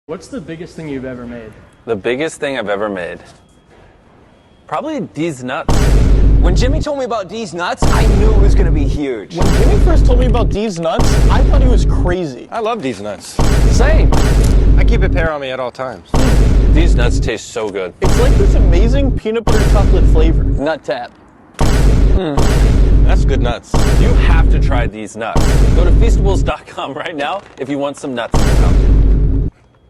What's the biggest thing you've ever made? The biggest thing I've ever made? Probably Deez nuts. When Jimmy told me about Deez nuts, I knew it was going to be huge. When Jimmy first told me about Deez nuts, I thought he was crazy. I love Deez nuts. Same. I keep a pair on me at all times. These nuts taste so good. It's like this amazing peanut butter chocolate flavor. Nut tap. That's good nuts. You have to try these nuts. Go to Feastables.com right now if you want some nuts in your mouth.